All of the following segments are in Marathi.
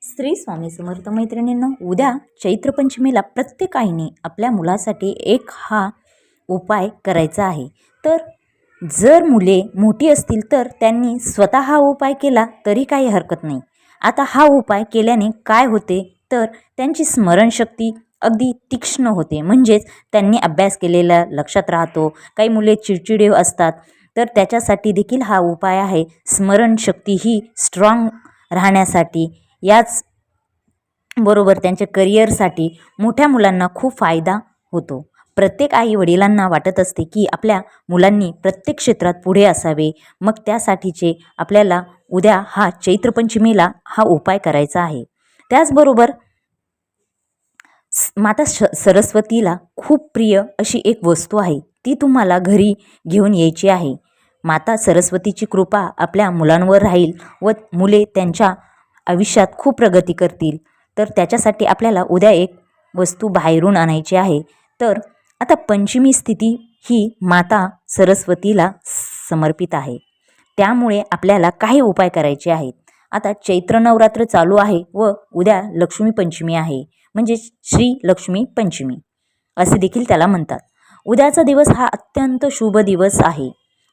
श्री स्वामी समर्थ मैत्रिणींनो, उद्या चैत्र पंचमीला प्रत्येक आईने आपल्या मुलासाठी एक हा उपाय करायचा आहे. तर जर मुले मोठी असतील तर त्यांनी स्वतः हा उपाय केला तरी काही हरकत नाही. आता हा उपाय केल्याने काय होते तर त्यांची स्मरणशक्ती अगदी तीक्ष्ण होते, म्हणजेच त्यांनी अभ्यास केलेला लक्षात राहतो. काही मुले चिडचिडे असतात तर त्याच्यासाठी देखील हा उपाय आहे. स्मरणशक्ती ही स्ट्रॉंग राहण्यासाठी, याच बरोबर त्यांच्या करिअरसाठी मोठ्या मुलांना खूप फायदा होतो. प्रत्येक आई वडिलांना वाटत असते की आपल्या मुलांनी प्रत्येक क्षेत्रात पुढे असावे. मग त्यासाठीचे आपल्याला उद्या हा चैत्र पंचमीला हा उपाय करायचा आहे. त्याचबरोबर माता सरस्वतीला खूप प्रिय अशी एक वस्तू आहे, ती तुम्हाला घरी घेऊन यायची आहे. माता सरस्वतीची कृपा आपल्या मुलांवर राहील व मुले त्यांच्या आयुष्यात खूप प्रगती करतील. तर त्याच्यासाठी आपल्याला उद्या एक वस्तू बाहेरून आणायची आहे. तर आता पंचमी स्थिती ही माता सरस्वतीला समर्पित आहे, त्यामुळे आपल्याला काही उपाय करायचे आहेत. आता चैत्र नवरात्र चालू आहे व उद्या लक्ष्मी पंचमी आहे, म्हणजे श्री लक्ष्मी पंचमी असे देखील त्याला म्हणतात. उद्याचा दिवस हा अत्यंत शुभ दिवस आहे.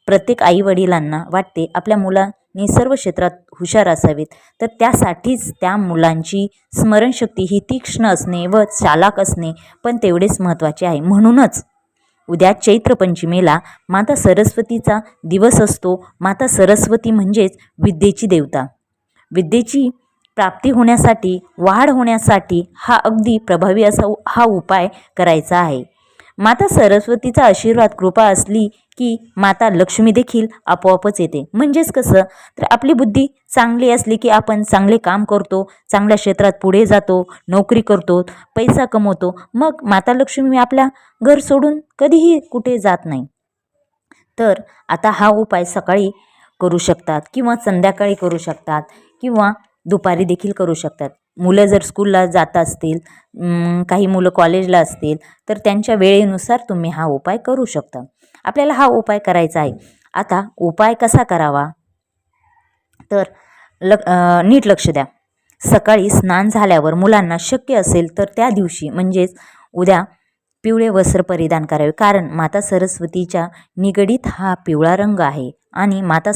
प्रत्येक आई वडिलांना वाटते आपल्या मुलांनी सर्व क्षेत्रात हुशार असावेत, तर त्यासाठीच त्या मुलांची स्मरणशक्ती ही तीक्ष्ण असणे व चालाक असणे पण तेवढेच महत्त्वाचे आहे. म्हणूनच उद्या चैत्र पंचमीला माता सरस्वतीचा दिवस असतो. माता सरस्वती म्हणजेच विद्येची देवता. विद्येची प्राप्ती होण्यासाठी, वाढ होण्यासाठी हा अगदी प्रभावी असा हा उपाय करायचा आहे. माता सरस्वतीचा आशीर्वाद कृपा असली की माता लक्ष्मी देखील आपोआपच येते. म्हणजेच कसं तर आपली बुद्धी चांगली असली की आपण चांगले काम करतो, चांगल्या क्षेत्रात पुढे जातो, नोकरी करतो, पैसा कमवतो. मग माता लक्ष्मी आपल्या घर सोडून कधीही कुठे जात नाही. तर आता हा उपाय सकाळी करू शकतात किंवा संध्याकाळी करू शकतात किंवा दुपारी देखील करू शकतात. मुलं जर स्कूलला जात असतील, काही मुलं कॉलेजला असतील, तर त्यांच्या वेळेनुसार तुम्ही हा उपाय करू शकता. आपल्याला हा उपाय करायचा आहे. आता उपाय कसा करावा तर नीट लक्ष द्या. सकाळी स्नान झाल्यावर मुलांना शक्य असेल तर त्या दिवशी म्हणजेच उद्या पिवळे वस्त्र परिधान करावे, कारण माता सरस्वतीच्या निगडीत हा पिवळा रंग आहे. आणि माता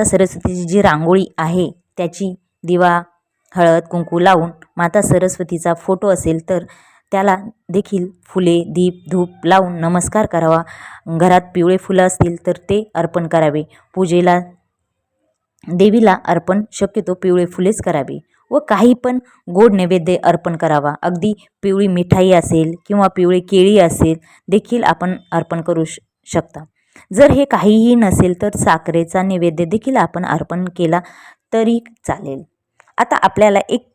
सरस्वतीची जी रांगोळी आहे त्याची दिवा, हळद, कुंकू लावून माता सरस्वतीचा फोटो असेल तर त्याला देखील फुले, दीप, धूप लावून नमस्कार करावा. घरात पिवळे फुलं असतील तर ते अर्पण करावे. पूजेला देवीला अर्पण शक्यतो पिवळे फुलेच करावे व काही पण गोड नैवेद्य अर्पण करावा. अगदी पिवळी मिठाई असेल किंवा पिवळी केळी असेल देखील आपण अर्पण करू शकता. जर हे काहीही नसेल तर साखरेचा नैवेद्य देखील आपण अर्पण केला तरी चालेल. आता आपल्याला एक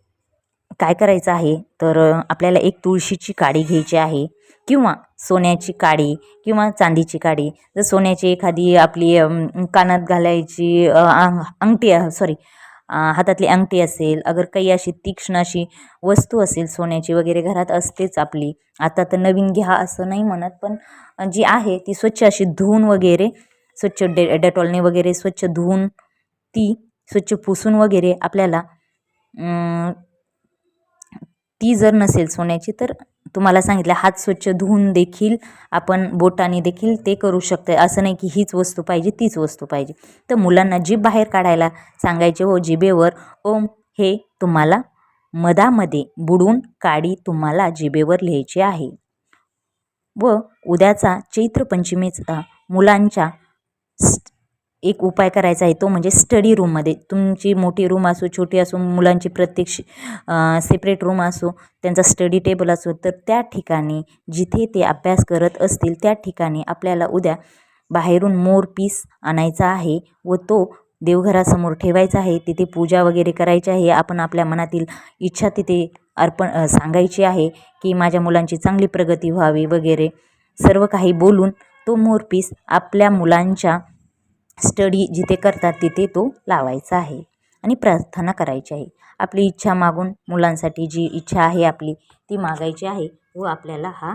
काय करायचं आहे तर आपल्याला एक तुळशीची काडी घ्यायची आहे किंवा सोन्याची काडी किंवा चांदीची काडी. जर सोन्याची एखादी आपली कानात घालायची अंगठी हातातली अंगठी असेल, अगर काही अशी तीक्ष्ण अशी वस्तू असेल सोन्याची वगैरे घरात असतेच आपली. आता तर नवीन घ्या असं नाही म्हणत, पण जी आहे ती स्वच्छ अशी धुवून वगैरे स्वच्छ डेटॉलने वगैरे स्वच्छ धुवून ती स्वच्छ पुसून वगैरे आपल्याला ती जर नसेल सोन्याची तर तुम्हाला सांगितलं हात स्वच्छ धुवून देखील आपण बोटाने देखील ते करू शकते. असं नाही की हीच वस्तू पाहिजे तीच वस्तू पाहिजे. तर मुलांना जीभ बाहेर काढायला सांगायचे व जिभेवर ओम हे तुम्हाला मधामध्ये बुडवून काडी तुम्हाला जिभेवर लिहायची आहे. व उद्याचा चैत्र पंचमीचा मुलांच्या एक उपाय करायचा आहे, तो म्हणजे स्टडी रूममध्ये. तुमची मोठी रूम असो, छोटी असो, मुलांची प्रत्येक सेपरेट रूम असो, त्यांचा स्टडी टेबल असो, तर त्या ठिकाणी जिथे ते अभ्यास करत असतील त्या ठिकाणी आपल्याला उद्या बाहेरून मोर पीस आणायचा आहे व तो देवघरासमोर ठेवायचा आहे. तिथे पूजा वगैरे करायची आहे. आपण आपल्या मनातील इच्छा तिथे अर्पण सांगायची आहे की माझ्या मुलांची चांगली प्रगती व्हावी वगैरे सर्व काही बोलून तो मोर पीस आपल्या मुलांच्या स्टडी जिथे करतात तिथे तो लावायचा आहे आणि प्रार्थना करायची आहे. आपली इच्छा मागून मुलांसाठी जी इच्छा आहे आपली ती मागायची आहे व आपल्याला हा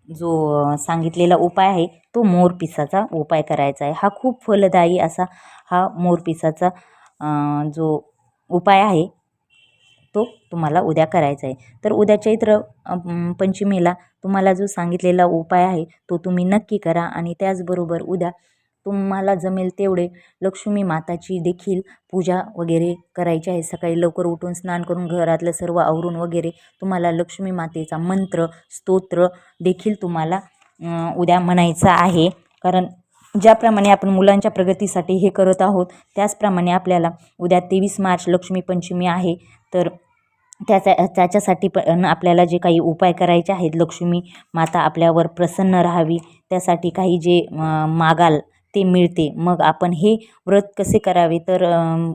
जो सांगितलेला उपाय आहे तो मोर पिसाचा उपाय करायचा आहे. हा खूप फलदायी असा हा मोरपिसाचा जो उपाय आहे तो तुम्हाला उद्या करायचा आहे. तर उद्या चैत्र पंचमीला तुम्हाला जो सांगितलेला उपाय आहे तो तुम्ही नक्की करा. आणि त्याचबरोबर उद्या तुम्हाला जमेल तेवढे लक्ष्मी माताची देखील पूजा वगैरे करायची आहे. सकाळी लवकर उठून स्नान करून घरातलं सर्व आवरून वगैरे तुम्हाला लक्ष्मी मातेचा मंत्र स्तोत्र देखील तुम्हाला उद्या म्हणायचा आहे. कारण ज्याप्रमाणे आपण मुलांच्या प्रगतीसाठी हे करत आहोत त्याचप्रमाणे आपल्याला उद्या 23 मार्च लक्ष्मी पंचमी आहे. तर त्याच्यासाठी पण आपल्याला जे काही उपाय करायचे आहेत, लक्ष्मी माता आपल्यावर प्रसन्न राहावी त्यासाठी काही जे मागाल ते मिळते. मग आपण हे व्रत कसे करावे, तर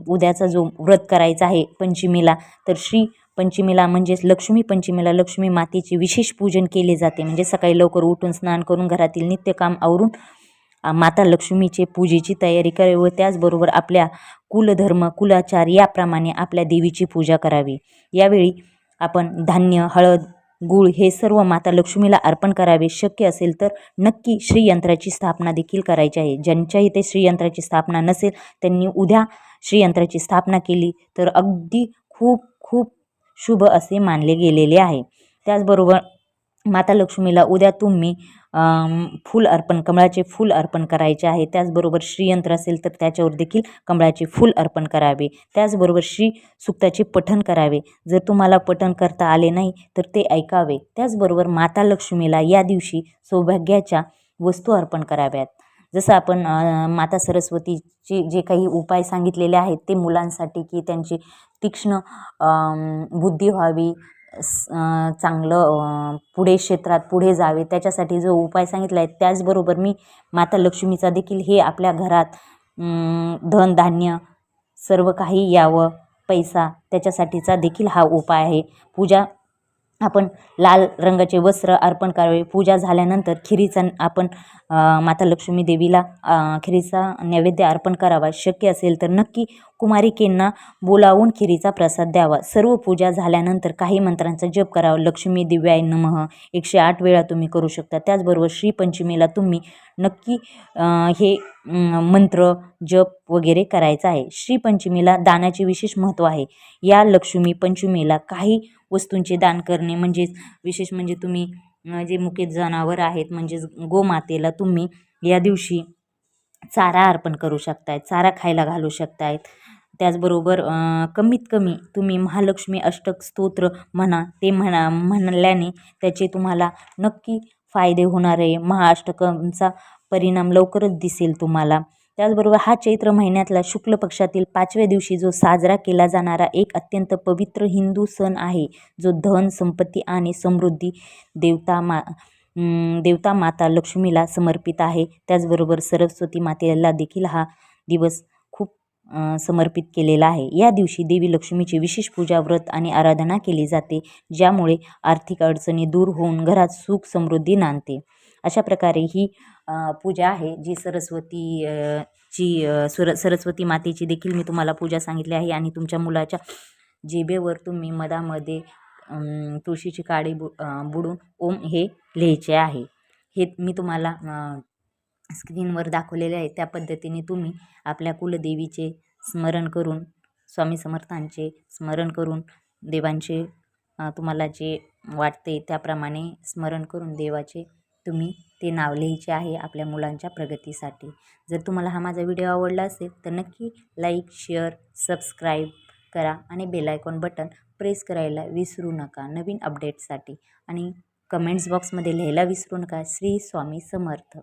उद्याचा जो व्रत करायचा आहे पंचमीला, तर श्री पंचमीला म्हणजेच लक्ष्मी पंचमीला लक्ष्मी मातेचे विशेष पूजन केले जाते. म्हणजे सकाळी लवकर उठून स्नान करून घरातील नित्यकाम आवरून माता लक्ष्मीचे पूजेची तयारी करावी व त्याचबरोबर आपल्या कुलधर्म कुलाचार याप्रमाणे आपल्या देवीची पूजा करावी. यावेळी आपण धान्य हळद गूळ हे सर्व माता लक्ष्मीला अर्पण करावे. शक्य असेल तर नक्की श्रीयंत्राची स्थापना देखील करायची आहे. ज्यांच्या इथे श्रीयंत्राची स्थापना नसेल त्यांनी उद्या श्रीयंत्राची स्थापना केली तर अगदी खूप खूप शुभ असे मानले गेलेले आहे. त्याचबरोबर माता लक्ष्मीला उद्या तुम्ही फूल अर्पण कमळाचे फूल अर्पण करायचे आहे. त्याचबरोबर श्रीयंत्र असेल तर त्याच्यावर देखील कमळाचे फूल अर्पण करावे. त्याचबरोबर श्री सूक्ताचे पठण करावे. जर तुम्हाला पठण करता आले नाही तर ते ऐकावे. त्याचबरोबर माता लक्ष्मीला या दिवशी सौभाग्याच्या वस्तू अर्पण कराव्यात. जसं आपण माता सरस्वतीचे जे काही उपाय सांगितलेले आहेत ते मुलांसाठी की त्यांची तीक्ष्ण बुद्धी व्हावी, चांगलं पुढे क्षेत्रात पुढे जावे त्याच्यासाठी जो उपाय सांगितला आहे, त्याचबरोबर मी माता लक्ष्मीचा देखील हे आपल्या घरात धनधान्य सर्व काही यावं, पैसा त्याच्यासाठीचा देखील हा उपाय आहे. पूजा आपण लाल रंगाचे वस्त्र अर्पण करावे. पूजा झाल्यानंतर खिरीचा आपण माता लक्ष्मी देवीला खिरीचा नैवेद्य अर्पण करावा. शक्य असेल तर नक्की कुमारिकेंना बोलावून खिरीचा प्रसाद द्यावा. सर्व पूजा झाल्यानंतर काही मंत्रांचा जप करावा. लक्ष्मी दिव्याय नमः 108 वेळा तुम्ही करू शकता. त्याचबरोबर श्रीपंचमीला तुम्ही नक्की हे मंत्र जप वगैरे करायचा आहे. श्रीपंचमीला दानाचे विशेष महत्त्व आहे. या लक्ष्मी पंचमीला काही वस्तूंचे दान करणे म्हणजेच विशेष म्हणजे तुम्ही जे मुकेत जनावर आहेत म्हणजेच गोमातेला तुम्ही या दिवशी चारा अर्पण करू शकतायत, चारा खायला घालू शकतायत. त्याचबरोबर कमीत कमी तुम्ही महालक्ष्मी अष्टक स्तोत्र म्हणा. ते म्हणल्याने त्याचे तुम्हाला नक्की फायदे होणार आहे. महाअष्टकचा परिणाम लवकरच दिसेल तुम्हाला. त्याचबरोबर हा चैत्र महिन्यातला शुक्ल पक्षातील 5व्या दिवशी जो साजरा केला जाणारा एक अत्यंत पवित्र हिंदू सण आहे, जो धन संपत्ती आणि समृद्धी देवता माता लक्ष्मीला समर्पित आहे. त्याचबरोबर सरस्वती मातेला देखील हा दिवस खूप समर्पित केलेला आहे. या दिवशी देवी लक्ष्मीची विशेष पूजा व्रत आणि आराधना केली जाते, ज्यामुळे आर्थिक अडचणी दूर होऊन घरात सुख समृद्धी नांदते. अशा प्रकारे ही पूजा आहे जी सरस्वती मातेची देखील मी तुम्हाला पूजा सांगितली आहे. आणि तुमच्या मुलाच्या जिभेवर तुम्ही मधामध्ये तुळशीची काडी बुडून ओम हे लिहायचे आहे. हे मी तुम्हाला स्क्रीनवर दाखवलेले आहे. त्या पद्धतीने तुम्ही आपल्या कुलदेवीचे स्मरण करून, स्वामी समर्थांचे स्मरण करून, देवांचे तुम्हाला जे वाटते त्याप्रमाणे स्मरण करून देवाचे तुम्ही ते नाव लिहायचे आहे आपल्या मुलांच्या प्रगतीसाठी. जर तुम्हाला हा माझा व्हिडिओ आवडला असेल तर नक्की लाईक शेअर सबस्क्राईब करा आणि बेल आयकॉन बटन प्रेस करायला विसरू नका नवीन अपडेट्ससाठी. आणि कमेंट्स बॉक्समध्ये लिहायला विसरू नका. श्री स्वामी समर्थ.